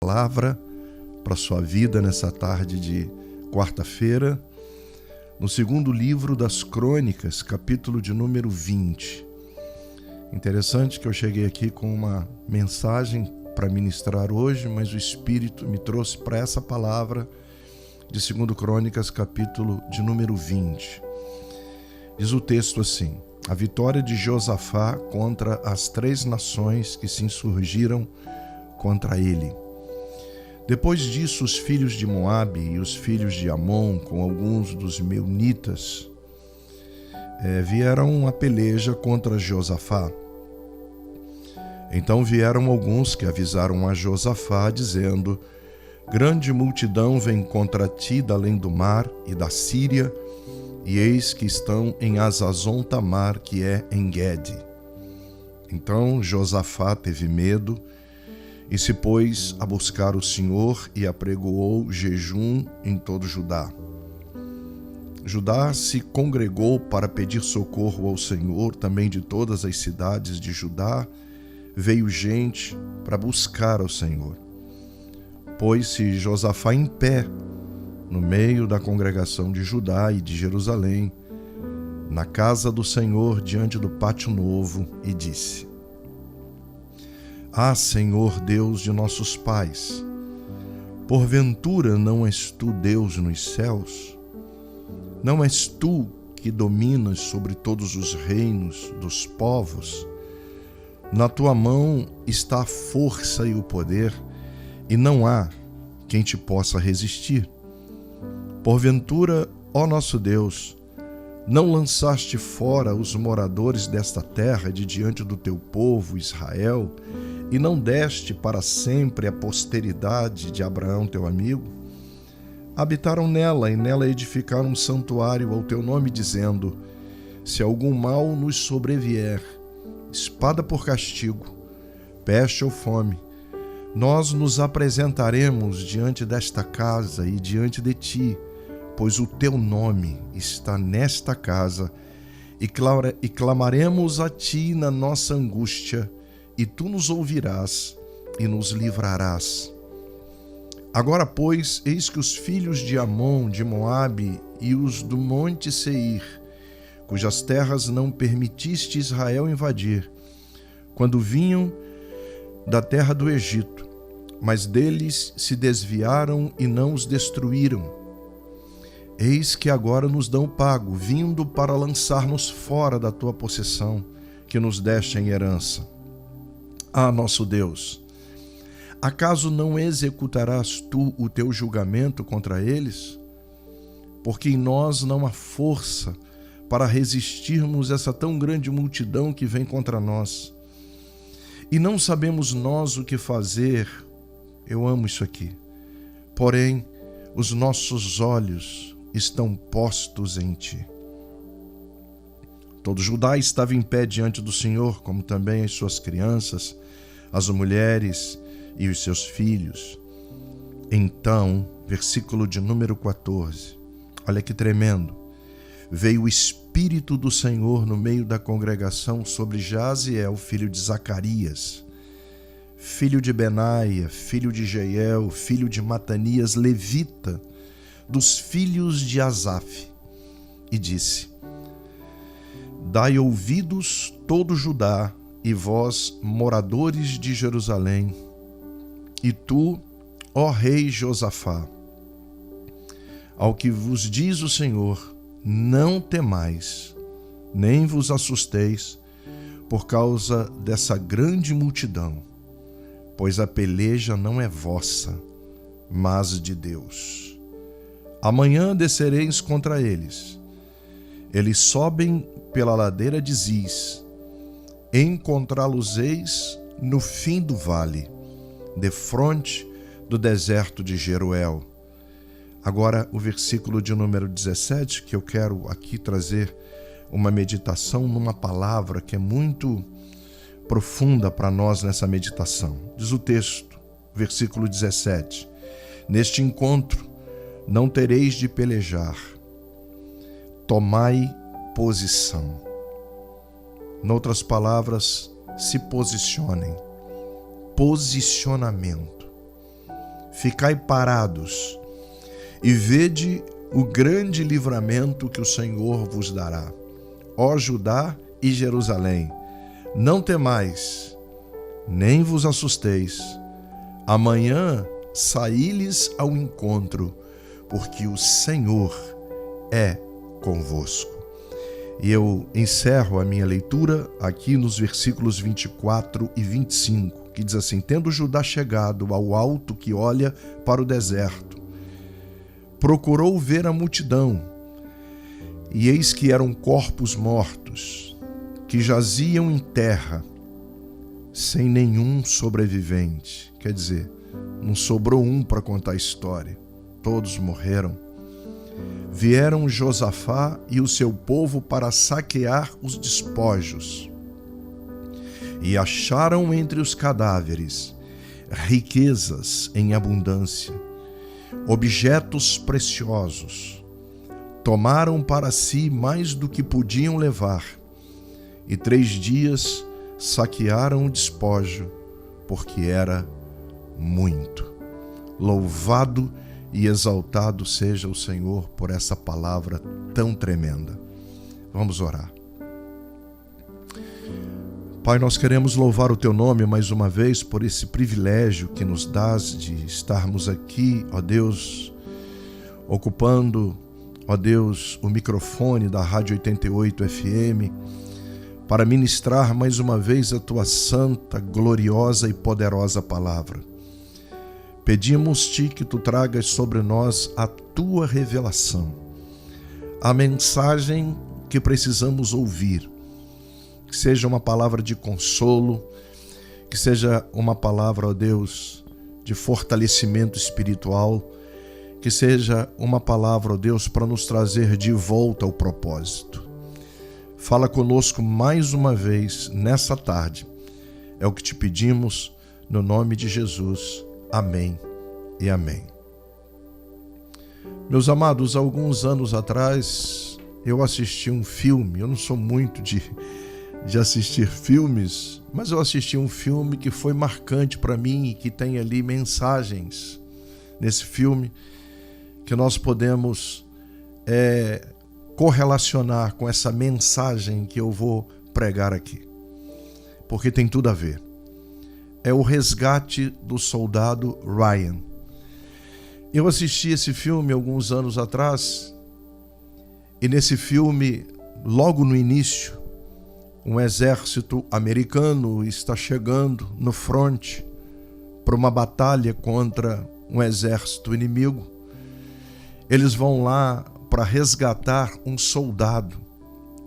Palavra para sua vida nessa tarde de quarta-feira, no segundo livro das Crônicas, capítulo de número 20. Interessante que eu cheguei aqui com uma mensagem para ministrar hoje, mas o Espírito me trouxe para essa palavra de 2 Crônicas, capítulo de número 20. Diz o texto assim: a vitória de Josafá contra as 3 nações que se insurgiram contra ele. Depois disso, os filhos de Moabe e os filhos de Amon, com alguns dos meunitas, vieram a peleja contra Josafá. Então vieram alguns que avisaram a Josafá, dizendo: grande multidão vem contra ti da além do mar e da Síria, e eis que estão em Hazazon Tamar, que é em Guede. Então Josafá teve medo e se pôs a buscar o Senhor e apregoou jejum em todo Judá. Judá se congregou para pedir socorro ao Senhor, também de todas as cidades de Judá veio gente para buscar ao Senhor. Pôs-se Josafá em pé no meio da congregação de Judá e de Jerusalém, na casa do Senhor, diante do pátio novo, e disse: Ah, Senhor Deus de nossos pais, porventura não és tu Deus nos céus? Não és tu que dominas sobre todos os reinos dos povos? Na tua mão está a força e o poder, e não há quem te possa resistir. Porventura, ó nosso Deus, não lançaste fora os moradores desta terra de diante do teu povo Israel, e não deste para sempre a posteridade de Abraão teu amigo? Habitaram nela, e nela edificaram um santuário ao teu nome, dizendo: se algum mal nos sobrevier, espada por castigo, peste ou fome, nós nos apresentaremos diante desta casa e diante de ti, pois o teu nome está nesta casa, e clamaremos a ti na nossa angústia, e tu nos ouvirás e nos livrarás. Agora, pois, eis que os filhos de Amon, de Moabe e os do monte Seir, cujas terras não permitiste Israel invadir, quando vinham da terra do Egito, mas deles se desviaram e não os destruíram. Eis que agora nos dão pago, vindo para lançar-nos fora da tua possessão, que nos deste em herança. Ah, nosso Deus, acaso não executarás tu o teu julgamento contra eles? Porque em nós não há força para resistirmos essa tão grande multidão que vem contra nós. E não sabemos nós o que fazer. Eu amo isso aqui. Porém, os nossos olhos estão postos em ti. Todo Judá estava em pé diante do Senhor, como também as suas crianças, as mulheres e os seus filhos. Então, versículo de número 14, olha que tremendo, veio o Espírito do Senhor no meio da congregação sobre Jaziel, filho de Zacarias, filho de Benaia, filho de Jeiel, filho de Matanias, levita, dos filhos de Asaf, e disse: dai ouvidos todo Judá e vós, moradores de Jerusalém, e tu, ó rei Josafá, ao que vos diz o Senhor, não temais, nem vos assusteis por causa dessa grande multidão, pois a peleja não é vossa, mas de Deus. Amanhã descereis contra eles. Eles sobem pela ladeira de Ziz. Encontrá-los-eis no fim do vale, defronte do deserto de Jeruel. Agora, o versículo de número 17, que eu quero aqui trazer uma meditação numa palavra que é muito profunda para nós nessa meditação. Diz o texto, versículo 17: neste encontro não tereis de pelejar, tomai posição. Noutras palavras, se posicionem. Posicionamento. ficai parados e vede o grande livramento que o Senhor vos dará. Ó Judá e Jerusalém, não temais, nem vos assusteis. Amanhã saí-lhes ao encontro, porque o Senhor é convosco. E eu encerro a minha leitura aqui nos versículos 24 e 25, que diz assim: tendo Judá chegado ao alto que olha para o deserto, procurou ver a multidão, e eis que eram corpos mortos, que jaziam em terra, sem nenhum sobrevivente. Quer dizer, não sobrou um para contar a história, todos morreram. Vieram Josafá e o seu povo para saquear os despojos, e acharam entre os cadáveres riquezas em abundância, objetos preciosos. Tomaram para si mais do que podiam levar, e 3 dias saquearam o despojo, porque era muito. Louvado e exaltado seja o Senhor por essa palavra tão tremenda. Vamos orar. Pai, nós queremos louvar o Teu nome mais uma vez por esse privilégio que nos dás de estarmos aqui, ó Deus, ocupando, ó Deus, o microfone da Rádio 88 FM, para ministrar mais uma vez a Tua santa, gloriosa e poderosa palavra. Pedimos-te que Tu tragas sobre nós a Tua revelação, a mensagem que precisamos ouvir, que seja uma palavra de consolo, que seja uma palavra, ó Deus, de fortalecimento espiritual, que seja uma palavra, ó Deus, para nos trazer de volta ao propósito. Fala conosco mais uma vez nessa tarde. É o que te pedimos no nome de Jesus. Amém e amém. Meus amados, alguns anos atrás eu assisti um filme. Eu não sou muito de assistir filmes, mas eu assisti um filme que foi marcante para mim e que tem ali mensagens nesse filme que nós podemos correlacionar com essa mensagem que eu vou pregar aqui, porque tem tudo a ver. É o Resgate do Soldado Ryan. Eu assisti esse filme alguns anos atrás, e nesse filme, logo no início, um exército americano está chegando no fronte para uma batalha contra um exército inimigo. Eles vão lá para resgatar um soldado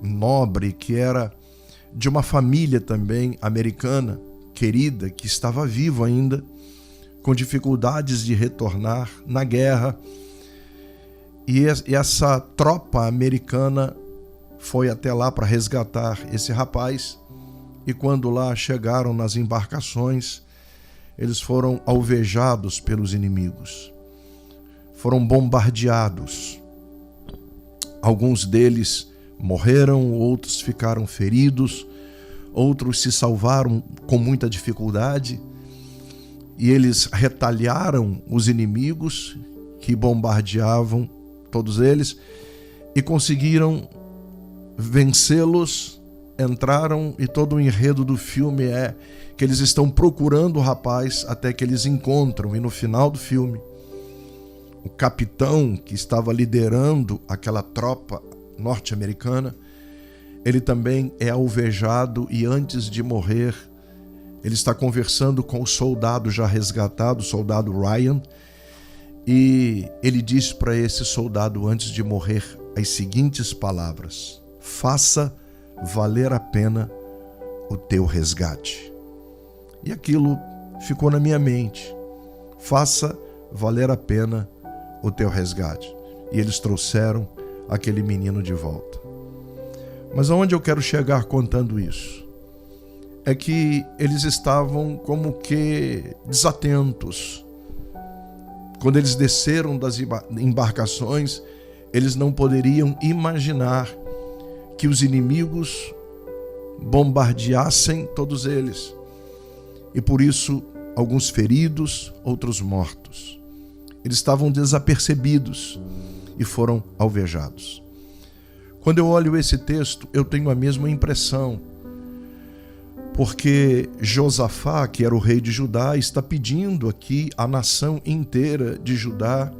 nobre que era de uma família também americana, querida, que estava vivo ainda, com dificuldades de retornar na guerra. E essa tropa americana foi até lá para resgatar esse rapaz, e quando lá chegaram nas embarcações, eles foram alvejados pelos inimigos, foram bombardeados. Alguns deles morreram, outros ficaram feridos, outros se salvaram com muita dificuldade, e eles retalharam os inimigos que bombardeavam todos eles e conseguiram vencê-los. Entraram, e todo o enredo do filme é que eles estão procurando o rapaz até que eles encontram, e no final do filme, o capitão que estava liderando aquela tropa norte-americana, ele também é alvejado, e antes de morrer, ele está conversando com o soldado já resgatado, o soldado Ryan, e ele diz para esse soldado antes de morrer as seguintes palavras: faça valer a pena o teu resgate. E aquilo ficou na minha mente: faça valer a pena o teu resgate. E eles trouxeram aquele menino de volta. Mas aonde eu quero chegar contando isso? É que eles estavam como que desatentos. Quando eles desceram das embarcações, eles não poderiam imaginar que os inimigos bombardeassem todos eles. E por isso, alguns feridos, outros mortos. Eles estavam desapercebidos e foram alvejados. Quando eu olho esse texto, eu tenho a mesma impressão, porque Josafá, que era o rei de Judá, está pedindo aqui à nação inteira de Judá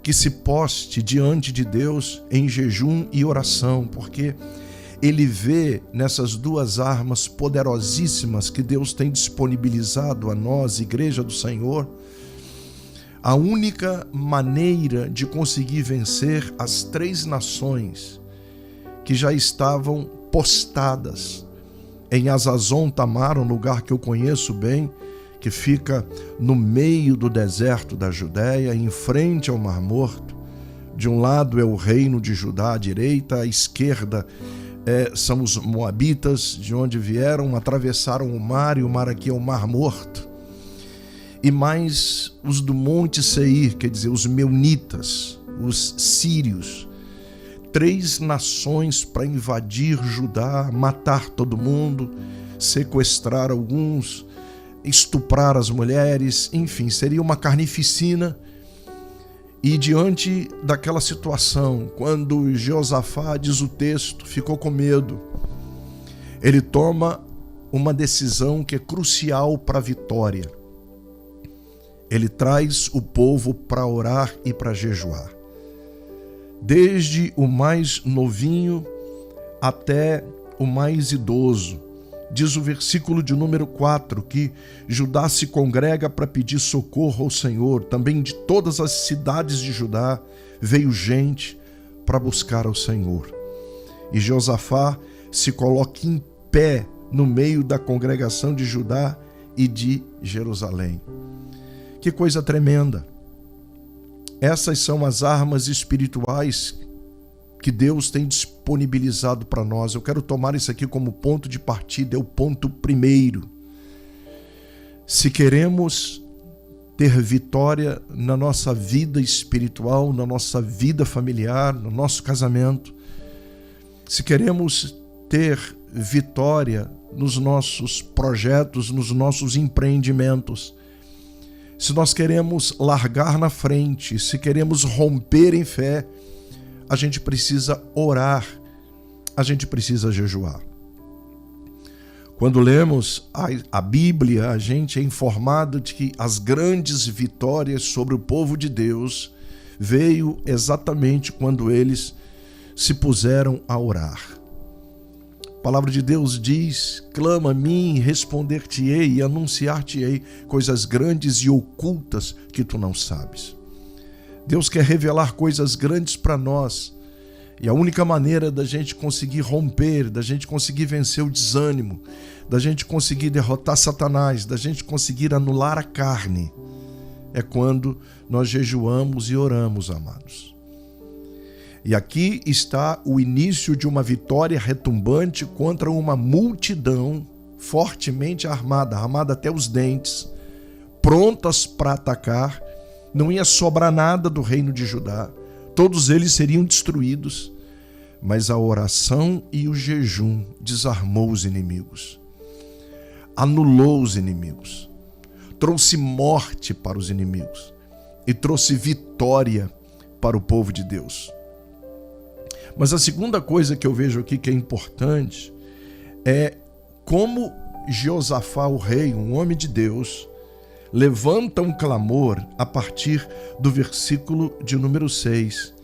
que se poste diante de Deus em jejum e oração, porque ele vê nessas duas armas poderosíssimas que Deus tem disponibilizado a nós, Igreja do Senhor, a única maneira de conseguir vencer as 3 nações que já estavam postadas em Hazazon Tamar, um lugar que eu conheço bem, que fica no meio do deserto da Judéia, em frente ao Mar Morto. De um lado é o reino de Judá à direita, à esquerda são os moabitas, de onde vieram, atravessaram o mar, e o mar aqui é o Mar Morto. E mais os do Monte Seir, quer dizer, os meunitas, os sírios. 3 nações para invadir Judá, matar todo mundo, sequestrar alguns, estuprar as mulheres, enfim, seria uma carnificina. E diante daquela situação, quando Josafá, diz o texto, ficou com medo, ele toma uma decisão que é crucial para a vitória. Ele traz o povo para orar e para jejuar. Desde o mais novinho até o mais idoso. Diz o versículo de número 4 que Judá se congrega para pedir socorro ao Senhor. Também de todas as cidades de Judá veio gente para buscar ao Senhor. E Josafá se coloca em pé no meio da congregação de Judá e de Jerusalém. Que coisa tremenda! Essas são as armas espirituais que Deus tem disponibilizado para nós. Eu quero tomar isso aqui como ponto de partida, é o ponto primeiro. Se queremos ter vitória na nossa vida espiritual, na nossa vida familiar, no nosso casamento, se queremos ter vitória nos nossos projetos, nos nossos empreendimentos, se nós queremos largar na frente, se queremos romper em fé, a gente precisa orar, a gente precisa jejuar. Quando lemos a Bíblia, a gente é informado de que as grandes vitórias sobre o povo de Deus veio exatamente quando eles se puseram a orar. A palavra de Deus diz: clama a mim, responder-te-ei e anunciar-te-ei coisas grandes e ocultas que tu não sabes. Deus quer revelar coisas grandes para nós, e a única maneira da gente conseguir romper, da gente conseguir vencer o desânimo, da gente conseguir derrotar Satanás, da gente conseguir anular a carne, é quando nós jejuamos e oramos, amados. E aqui está o início de uma vitória retumbante contra uma multidão fortemente armada até os dentes, prontas para atacar. Não ia sobrar nada do reino de Judá, todos eles seriam destruídos. Mas a oração e o jejum desarmou os inimigos, anulou os inimigos, trouxe morte para os inimigos e trouxe vitória para o povo de Deus. Mas a segunda coisa que eu vejo aqui que é importante é como Josafá, o rei, um homem de Deus, levanta um clamor a partir do versículo de número 6.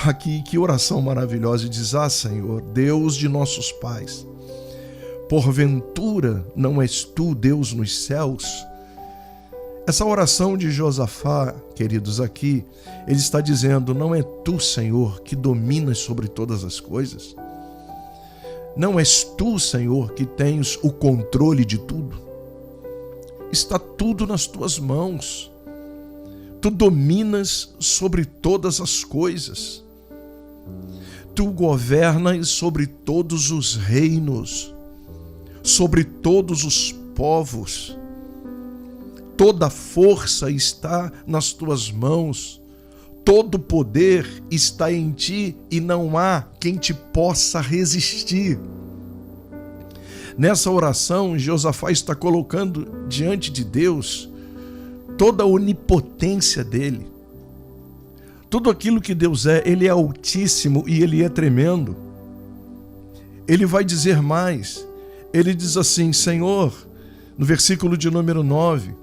Aqui, que oração maravilhosa, e diz: ah, Senhor, Deus de nossos pais, porventura não és tu Deus nos céus? Essa oração de Josafá, queridos, aqui, ele está dizendo: não é tu, Senhor, que dominas sobre todas as coisas? Não és tu, Senhor, que tens o controle de tudo? Está tudo nas tuas mãos. Tu dominas sobre todas as coisas. Tu governas sobre todos os reinos, sobre todos os povos. Toda força está nas tuas mãos, todo poder está em ti e não há quem te possa resistir. Nessa oração, Josafá está colocando diante de Deus toda a onipotência dele, tudo aquilo que Deus é, Ele é altíssimo e Ele é tremendo. Ele vai dizer mais. Ele diz assim: Senhor, no versículo de número 9,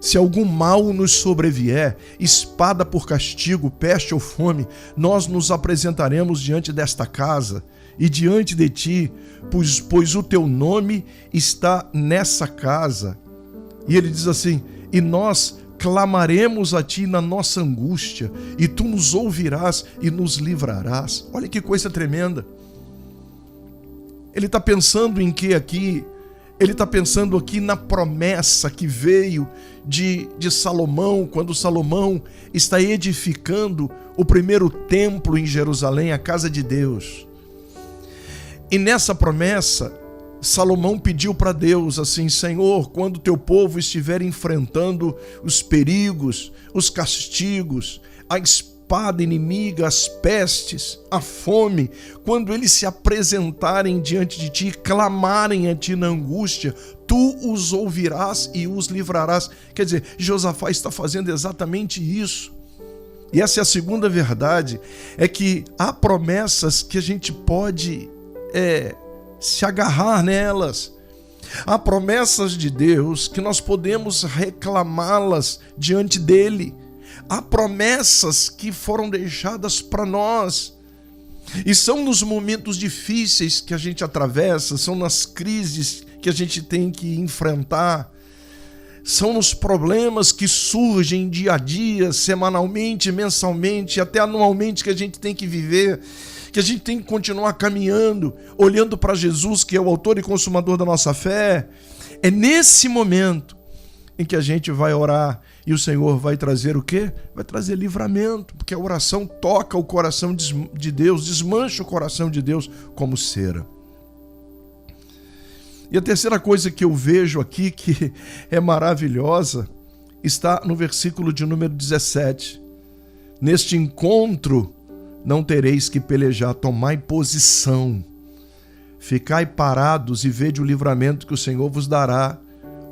se algum mal nos sobrevier, espada por castigo, peste ou fome, nós nos apresentaremos diante desta casa e diante de ti, pois o teu nome está nessa casa. E ele diz assim: e nós clamaremos a ti na nossa angústia, e tu nos ouvirás e nos livrarás. Olha que coisa tremenda. Ele está pensando em que aqui? Ele está pensando aqui na promessa que veio de Salomão, quando Salomão está edificando o primeiro templo em Jerusalém, a casa de Deus. E nessa promessa, Salomão pediu para Deus assim: Senhor, quando teu povo estiver enfrentando os perigos, os castigos, a espada inimiga, as pestes, a fome, quando eles se apresentarem diante de ti, clamarem a ti na angústia, tu os ouvirás e os livrarás. Quer dizer, Josafá está fazendo exatamente isso. E essa é a segunda verdade, é que há promessas que a gente pode se agarrar nelas. Há promessas de Deus que nós podemos reclamá-las diante dele. Há promessas que foram deixadas para nós. E são nos momentos difíceis que a gente atravessa, são nas crises que a gente tem que enfrentar, são nos problemas que surgem dia a dia, semanalmente, mensalmente, até anualmente, que a gente tem que viver, que a gente tem que continuar caminhando, olhando para Jesus, que é o autor e consumador da nossa fé. É nesse momento em que a gente vai orar e o Senhor vai trazer o quê? Vai trazer livramento, porque a oração toca o coração de Deus, desmancha o coração de Deus como cera. E a terceira coisa que eu vejo aqui, que é maravilhosa, está no versículo de número 17. Neste encontro não tereis que pelejar, tomai posição, ficai parados e vede o livramento que o Senhor vos dará,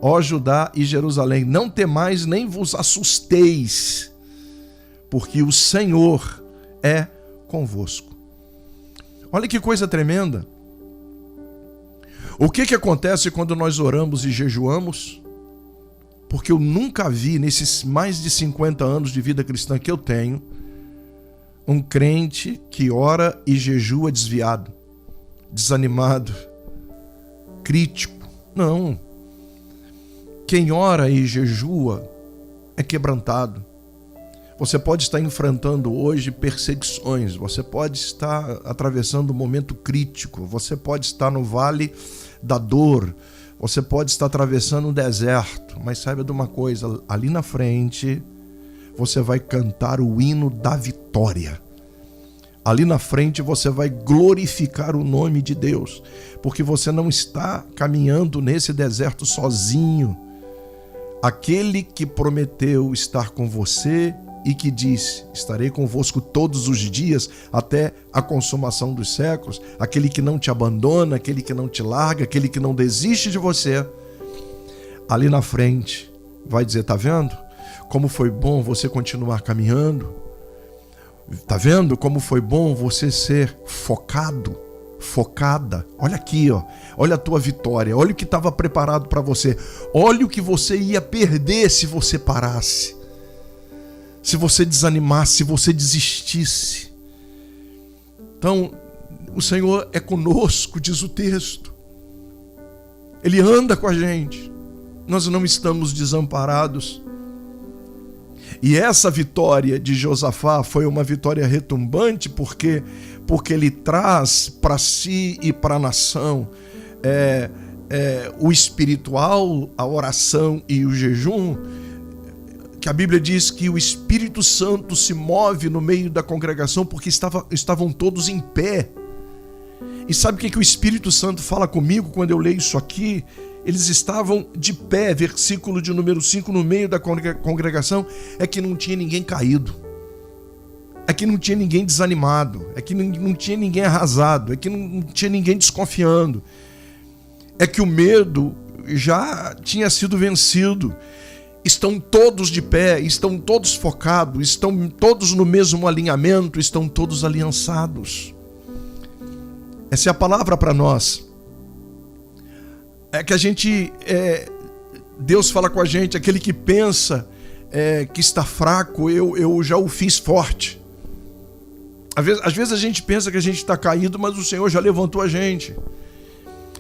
ó Judá e Jerusalém. Não temais nem vos assusteis, porque o Senhor é convosco. Olha que coisa tremenda. O que acontece quando nós oramos e jejuamos? Porque eu nunca vi, nesses mais de 50 anos de vida cristã que eu tenho, um crente que ora e jejua desviado, desanimado, crítico. Não. Quem ora e jejua é quebrantado. Você pode estar enfrentando hoje perseguições, você pode estar atravessando um momento crítico, você pode estar no vale da dor, você pode estar atravessando um deserto, mas saiba de uma coisa, ali na frente você vai cantar o hino da vitória. Ali na frente você vai glorificar o nome de Deus, porque você não está caminhando nesse deserto sozinho. Aquele que prometeu estar com você e que disse: estarei convosco todos os dias até a consumação dos séculos, aquele que não te abandona, aquele que não te larga, aquele que não desiste de você, ali na frente vai dizer: tá vendo como foi bom você continuar caminhando? Tá vendo como foi bom você ser focado, focada? Olha aqui, ó. Olha a tua vitória, olha o que estava preparado para você, olha o que você ia perder se você parasse, se você desanimasse, se você desistisse. Então, o Senhor é conosco, diz o texto. Ele anda com a gente. Nós não estamos desamparados. E essa vitória de Josafá foi uma vitória retumbante, porque ele traz para si e para a nação o espiritual, a oração e o jejum, que a Bíblia diz que o Espírito Santo se move no meio da congregação porque estavam todos em pé. E sabe o que o Espírito Santo fala comigo quando eu leio isso aqui? Eles estavam de pé, versículo de número 5, no meio da congregação, é que não tinha ninguém caído, é que não tinha ninguém desanimado, é que não tinha ninguém arrasado, é que não tinha ninguém desconfiando, é que o medo já tinha sido vencido. estão todos de pé, estão todos focados, estão todos no mesmo alinhamento, estão todos aliançados. Essa é a palavra para nós. É que a gente, Deus fala com a gente, aquele que pensa que está fraco, eu já o fiz forte. Às vezes a gente pensa que a gente está caído, mas o Senhor já levantou a gente.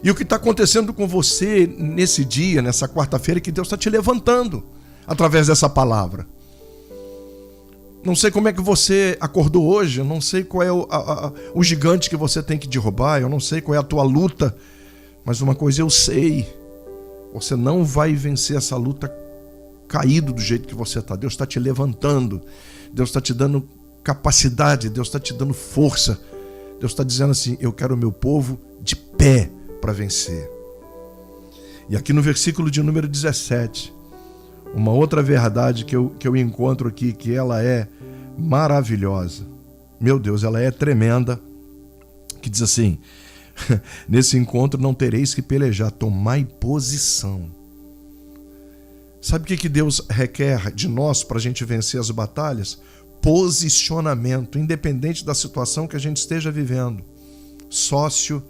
E o que está acontecendo com você nesse dia, nessa quarta-feira, é que Deus está te levantando através dessa palavra. Não sei como é que você acordou hoje, eu não sei qual é o gigante que você tem que derrubar, eu não sei qual é a tua luta, mas uma coisa eu sei, você não vai vencer essa luta caído do jeito que você está. Deus está te levantando, Deus está te dando capacidade, Deus está te dando força. Deus está dizendo assim, eu quero o meu povo de pé para vencer. E aqui no versículo de número 17, uma outra verdade que eu encontro aqui, que ela é maravilhosa. Meu Deus, ela é tremenda, que diz assim, nesse encontro não tereis que pelejar, tomai posição. Sabe o que Deus requer de nós para a gente vencer as batalhas? Posicionamento, independente da situação que a gente esteja vivendo, sócio,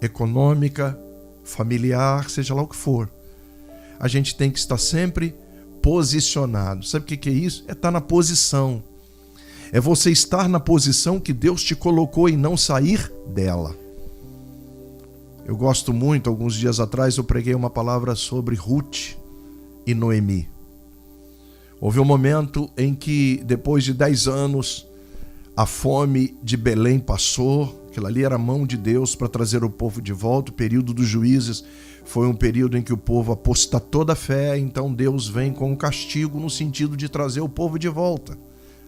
econômica, familiar, seja lá o que for. A gente tem que estar sempre posicionado. Sabe o que é isso? É estar na posição. É você estar na posição que Deus te colocou e não sair dela. Eu gosto muito, alguns dias atrás eu preguei uma palavra sobre Ruth e Noemi. Houve um momento em que, depois de 10 anos, a fome de Belém passou. Aquilo ali era a mão de Deus para trazer o povo de volta. O período dos juízes foi um período em que o povo apostatou da fé. Então Deus vem com um castigo no sentido de trazer o povo de volta.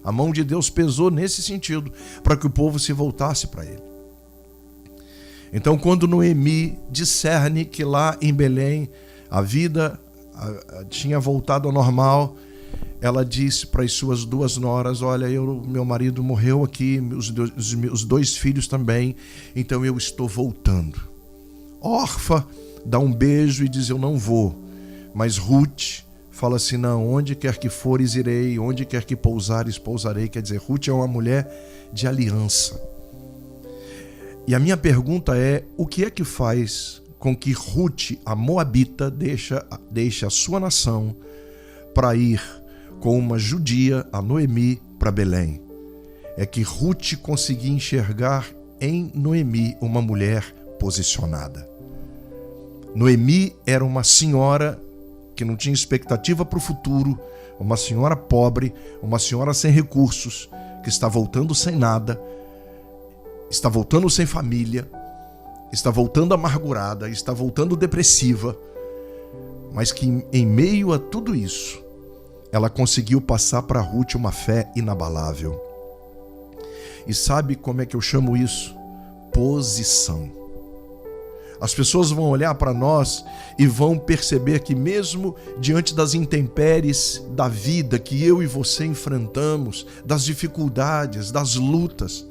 A mão de Deus pesou nesse sentido, para que o povo se voltasse para ele. Então, quando Noemi discerne que lá em Belém a vida tinha voltado ao normal, ela disse para as suas 2 noras, olha, meu marido morreu aqui, os 2 filhos também, então eu estou voltando. Orfa dá um beijo e diz, eu não vou. Mas Ruth fala assim, não, onde quer que fores irei, onde quer que pousares pousarei. Quer dizer, Ruth é uma mulher de aliança. E a minha pergunta é, o que é que faz com que Ruth, a moabita, deixe a sua nação para ir com uma judia, a Noemi, para Belém? É que Ruth conseguia enxergar em Noemi uma mulher posicionada. Noemi era uma senhora que não tinha expectativa para o futuro, uma senhora pobre, uma senhora sem recursos, que está voltando sem nada, está voltando sem família, está voltando amargurada, está voltando depressiva, mas que em meio a tudo isso, ela conseguiu passar para Ruth uma fé inabalável. E sabe como é que eu chamo isso? Posição. As pessoas vão olhar para nós e vão perceber que mesmo diante das intempéries da vida que eu e você enfrentamos, das dificuldades, das lutas,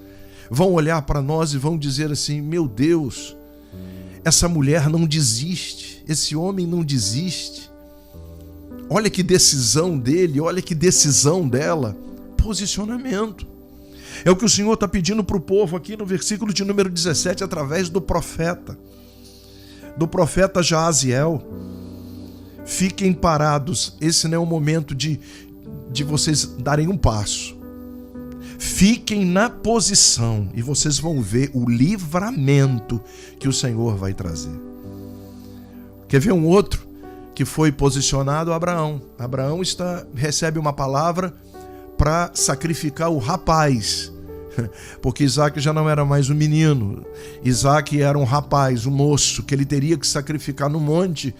vão olhar para nós e vão dizer assim, meu Deus, essa mulher não desiste, esse homem não desiste. Olha que decisão dele, olha que decisão dela. Posicionamento. É o que o Senhor está pedindo para o povo aqui no versículo de número 17, através do profeta Jaaziel. Fiquem parados, esse não é o momento de vocês darem um passo. Fiquem na posição e vocês vão ver o livramento que o Senhor vai trazer. Quer ver um outro que foi posicionado? Abraão. Abraão recebe uma palavra para sacrificar o rapaz, porque Isaac já não era mais um menino. Isaac era um rapaz, um moço, que ele teria que sacrificar no monte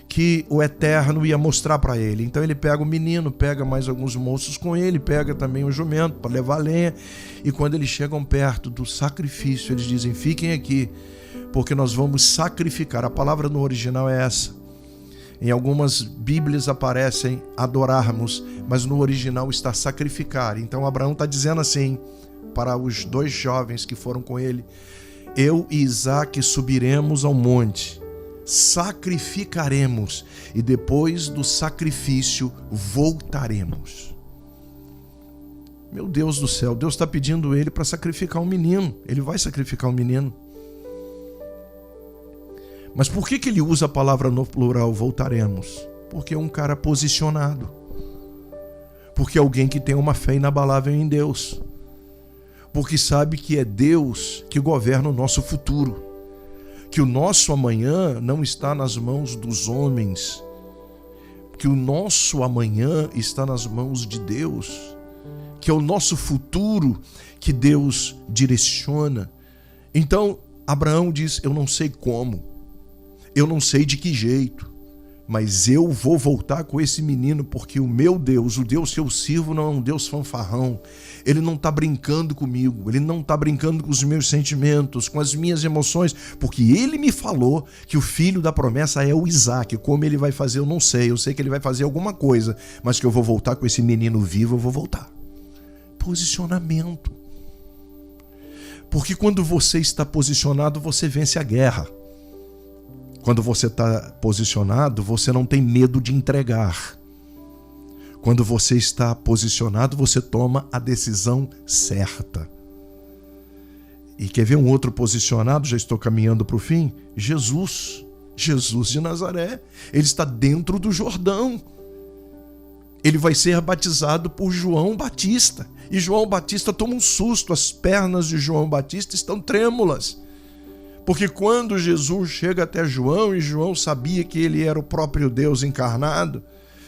que o Eterno ia mostrar para ele. Então ele pega o menino, pega mais alguns moços com ele, pega também o jumento para levar lenha, e quando eles chegam perto do sacrifício, eles dizem, fiquem aqui, porque nós vamos sacrificar. A palavra no original é essa. Em algumas Bíblias aparecem adorarmos, mas no original está sacrificar. Então Abraão está dizendo assim para os 2 jovens que foram com ele, eu e Isaac subiremos ao monte, sacrificaremos e depois do sacrifício voltaremos. Meu Deus do céu, Deus está pedindo ele para sacrificar um menino. Ele vai sacrificar um menino. Mas por que ele usa a palavra no plural, voltaremos? Porque é um cara posicionado. Porque é alguém que tem uma fé inabalável em Deus. Porque sabe que é Deus que governa o nosso futuro. Que o nosso amanhã não está nas mãos dos homens. Que o nosso amanhã está nas mãos de Deus. Que é o nosso futuro que Deus direciona. Então, Abraão diz, eu não sei como, eu não sei de que jeito, mas eu vou voltar com esse menino, porque o meu Deus, o Deus que eu sirvo, não é um Deus fanfarrão. Ele não está brincando comigo, ele não está brincando com os meus sentimentos, com as minhas emoções, porque ele me falou que o filho da promessa é o Isaac. Como ele vai fazer, eu não sei. Eu sei que ele vai fazer alguma coisa, mas que eu vou voltar com esse menino vivo, eu vou voltar. Posicionamento. Porque quando você está posicionado, você vence a guerra. Quando você está posicionado, você não tem medo de entregar. Quando você está posicionado, você toma a decisão certa. E quer ver um outro posicionado? Já estou caminhando para o fim. Jesus de Nazaré. Ele está dentro do Jordão. Ele vai ser batizado por João Batista. E João Batista toma um susto. As pernas de João Batista estão trêmulas. Porque quando Jesus chega até João, e João sabia que ele era o próprio Deus encarnado,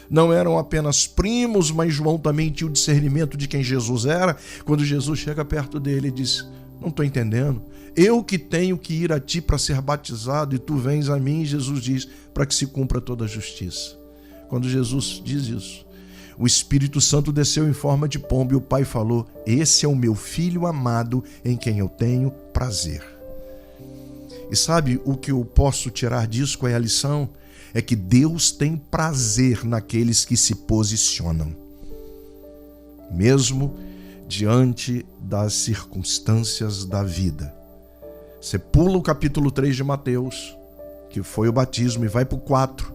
não eram apenas primos, mas João também tinha o discernimento de quem Jesus era. Quando Jesus chega perto dele, ele diz, não estou entendendo. Eu que tenho que ir a ti para ser batizado e tu vens a mim. E Jesus diz, para que se cumpra toda a justiça. Quando Jesus diz isso, o Espírito Santo desceu em forma de pomba e o Pai falou, esse é o meu filho amado em quem eu tenho prazer. E sabe o que eu posso tirar disso? Qual é a lição? É que Deus tem prazer naqueles que se posicionam. Mesmo diante das circunstâncias da vida. Você pula o capítulo 3 de Mateus, que foi o batismo, e vai para o 4.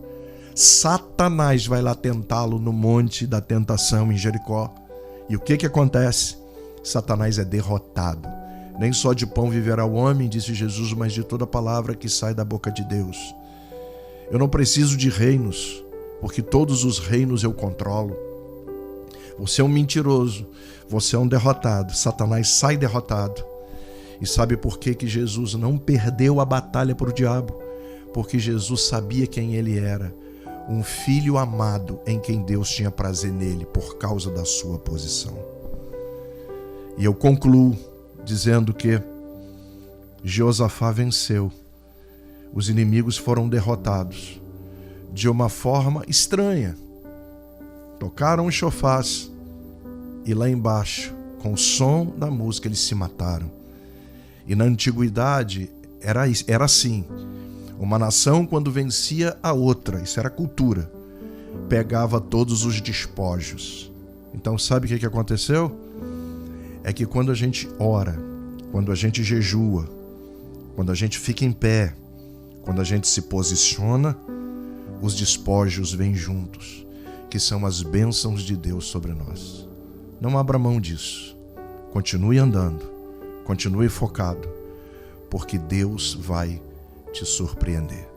Satanás vai lá tentá-lo no monte da tentação em Jericó. E o que acontece? Satanás é derrotado. Nem só de pão viverá o homem, disse Jesus, mas de toda palavra que sai da boca de Deus. Eu não preciso de reinos, porque todos os reinos eu controlo. Você é um mentiroso, você é um derrotado. Satanás sai derrotado. E sabe por que Jesus não perdeu a batalha para o diabo? Porque Jesus sabia quem ele era. Um filho amado em quem Deus tinha prazer nele por causa da sua posição. E eu concluo dizendo que Jeosafá venceu. Os inimigos foram derrotados de uma forma estranha. Tocaram os chofás e lá embaixo, com o som da música, eles se mataram. E na antiguidade era assim. Uma nação, quando vencia a outra, isso era cultura, pegava todos os despojos. Então sabe o que aconteceu? É que quando a gente ora, quando a gente jejua, quando a gente fica em pé, quando a gente se posiciona, os despojos vêm juntos, que são as bênçãos de Deus sobre nós. Não abra mão disso. Continue andando, continue focado, porque Deus vai te surpreender.